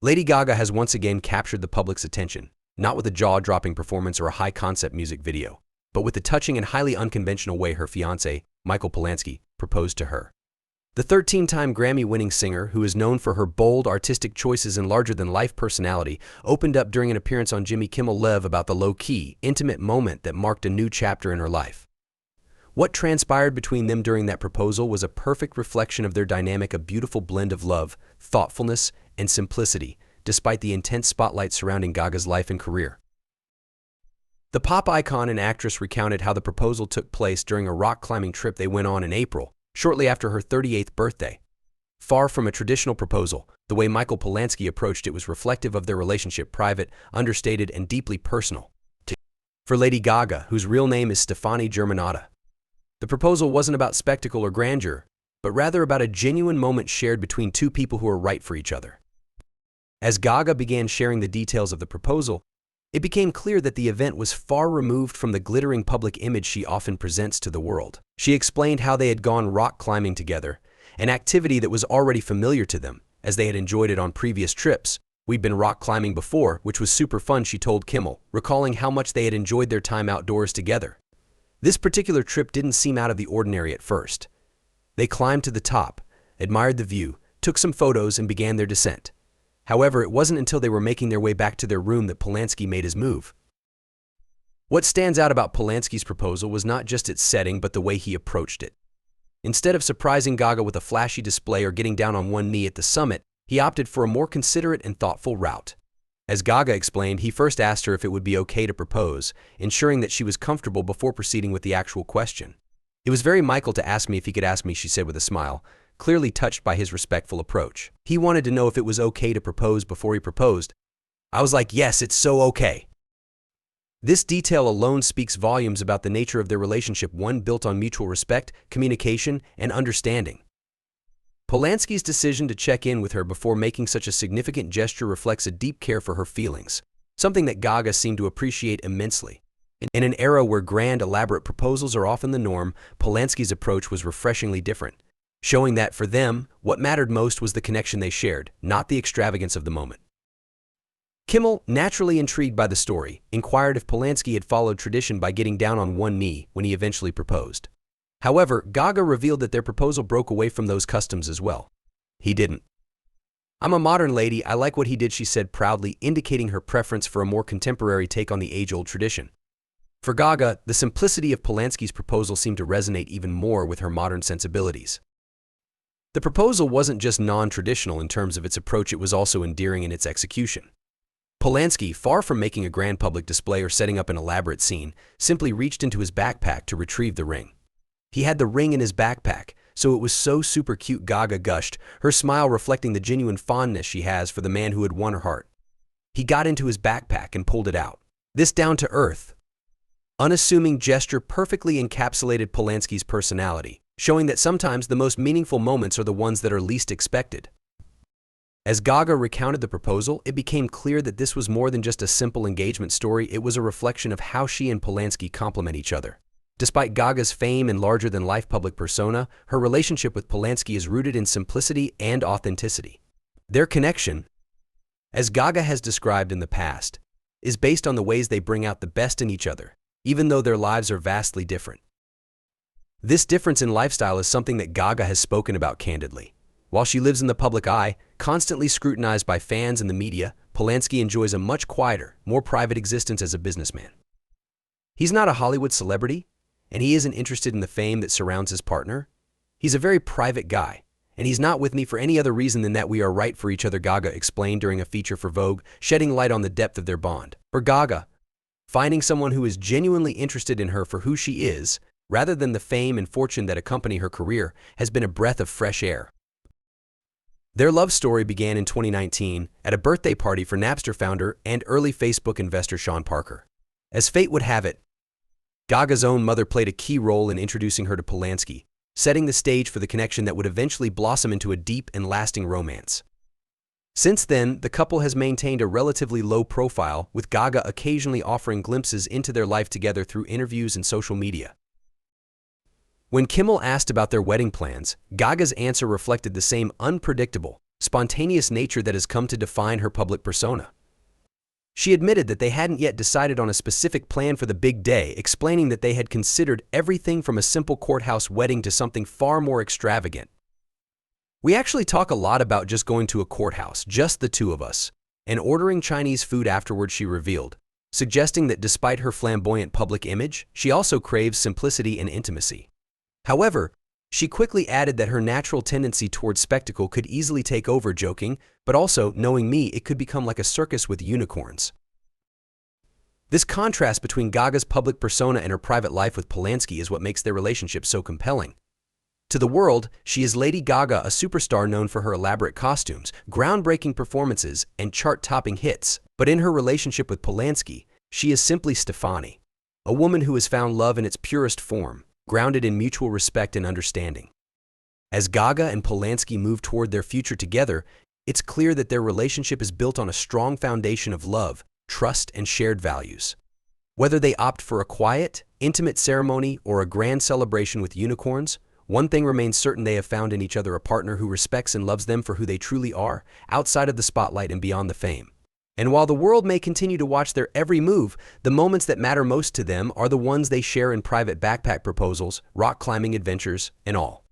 Lady Gaga has once again captured the public's attention, not with a jaw-dropping performance or a high-concept music video, but with the touching and highly unconventional way her fiancé, Michael Polansky, proposed to her. The 13-time Grammy-winning singer, who is known for her bold, artistic choices and larger-than-life personality, opened up during an appearance on Jimmy Kimmel Live about the low-key, intimate moment that marked a new chapter in her life. What transpired between them during that proposal was a perfect reflection of their dynamic, a beautiful blend of love, thoughtfulness, and simplicity, despite the intense spotlight surrounding Gaga's life and career. The pop icon and actress recounted how the proposal took place during a rock-climbing trip they went on in April, shortly after her 38th birthday. Far from a traditional proposal, the way Michael Polansky approached it was reflective of their relationship, private, understated, and deeply personal. For Lady Gaga, whose real name is Stefani Germanotta, the proposal wasn't about spectacle or grandeur, but rather about a genuine moment shared between two people who are right for each other. As Gaga began sharing the details of the proposal, it became clear that the event was far removed from the glittering public image she often presents to the world. She explained how they had gone rock climbing together, an activity that was already familiar to them, as they had enjoyed it on previous trips. "We'd been rock climbing before, which was super fun," she told Kimmel, recalling how much they had enjoyed their time outdoors together. This particular trip didn't seem out of the ordinary at first. They climbed to the top, admired the view, took some photos, and began their descent. However, it wasn't until they were making their way back to their room that Polansky made his move. What stands out about Polansky's proposal was not just its setting, but the way he approached it. Instead of surprising Gaga with a flashy display or getting down on one knee at the summit, he opted for a more considerate and thoughtful route. As Gaga explained, he first asked her if it would be okay to propose, ensuring that she was comfortable before proceeding with the actual question. "It was very Michael to ask me if he could ask me," she said with a smile, clearly touched by his respectful approach. "He wanted to know if it was okay to propose before he proposed. I was like, yes, it's so okay." This detail alone speaks volumes about the nature of their relationship, one built on mutual respect, communication, and understanding. Polansky's decision to check in with her before making such a significant gesture reflects a deep care for her feelings, something that Gaga seemed to appreciate immensely. In an era where grand, elaborate proposals are often the norm, Polansky's approach was refreshingly different, showing that, for them, what mattered most was the connection they shared, not the extravagance of the moment. Kimmel, naturally intrigued by the story, inquired if Polansky had followed tradition by getting down on one knee when he eventually proposed. However, Gaga revealed that their proposal broke away from those customs as well. "He didn't. I'm a modern lady, I like what he did," she said proudly, indicating her preference for a more contemporary take on the age-old tradition. For Gaga, the simplicity of Polansky's proposal seemed to resonate even more with her modern sensibilities. The proposal wasn't just non-traditional in terms of its approach, it was also endearing in its execution. Polansky, far from making a grand public display or setting up an elaborate scene, simply reached into his backpack to retrieve the ring. He had the ring in his backpack, so it was so super cute, Gaga gushed, her smile reflecting the genuine fondness she has for the man who had won her heart. He got into his backpack and pulled it out. This down-to-earth, unassuming gesture perfectly encapsulated Polansky's personality, showing that sometimes the most meaningful moments are the ones that are least expected. As Gaga recounted the proposal, it became clear that this was more than just a simple engagement story, it was a reflection of how she and Polansky complement each other. Despite Gaga's fame and larger-than-life public persona, her relationship with Polansky is rooted in simplicity and authenticity. Their connection, as Gaga has described in the past, is based on the ways they bring out the best in each other, even though their lives are vastly different. This difference in lifestyle is something that Gaga has spoken about candidly. While she lives in the public eye, constantly scrutinized by fans and the media, Polansky enjoys a much quieter, more private existence as a businessman. He's not a Hollywood celebrity, and he isn't interested in the fame that surrounds his partner. He's a very private guy, and he's not with me for any other reason than that we are right for each other, Gaga explained during a feature for Vogue, shedding light on the depth of their bond. For Gaga, finding someone who is genuinely interested in her for who she is, rather than the fame and fortune that accompany her career, has been a breath of fresh air. Their love story began in 2019 at a birthday party for Napster founder and early Facebook investor Sean Parker. As fate would have it, Gaga's own mother played a key role in introducing her to Polansky, setting the stage for the connection that would eventually blossom into a deep and lasting romance. Since then, the couple has maintained a relatively low profile, with Gaga occasionally offering glimpses into their life together through interviews and social media. When Kimmel asked about their wedding plans, Gaga's answer reflected the same unpredictable, spontaneous nature that has come to define her public persona. She admitted that they hadn't yet decided on a specific plan for the big day, explaining that they had considered everything from a simple courthouse wedding to something far more extravagant. "We actually talk a lot about just going to a courthouse, just the two of us, and ordering Chinese food afterwards," she revealed, suggesting that despite her flamboyant public image, she also craves simplicity and intimacy. However, she quickly added that her natural tendency towards spectacle could easily take over, joking, "But also, knowing me, it could become like a circus with unicorns." This contrast between Gaga's public persona and her private life with Polansky is what makes their relationship so compelling. To the world, she is Lady Gaga, a superstar known for her elaborate costumes, groundbreaking performances, and chart-topping hits. But in her relationship with Polansky, she is simply Stefani, a woman who has found love in its purest form, grounded in mutual respect and understanding. As Gaga and Polansky move toward their future together, it's clear that their relationship is built on a strong foundation of love, trust, and shared values. Whether they opt for a quiet, intimate ceremony or a grand celebration with unicorns, one thing remains certain: they have found in each other a partner who respects and loves them for who they truly are, outside of the spotlight and beyond the fame. And while the world may continue to watch their every move, the moments that matter most to them are the ones they share in private backpack proposals, rock climbing adventures, and all.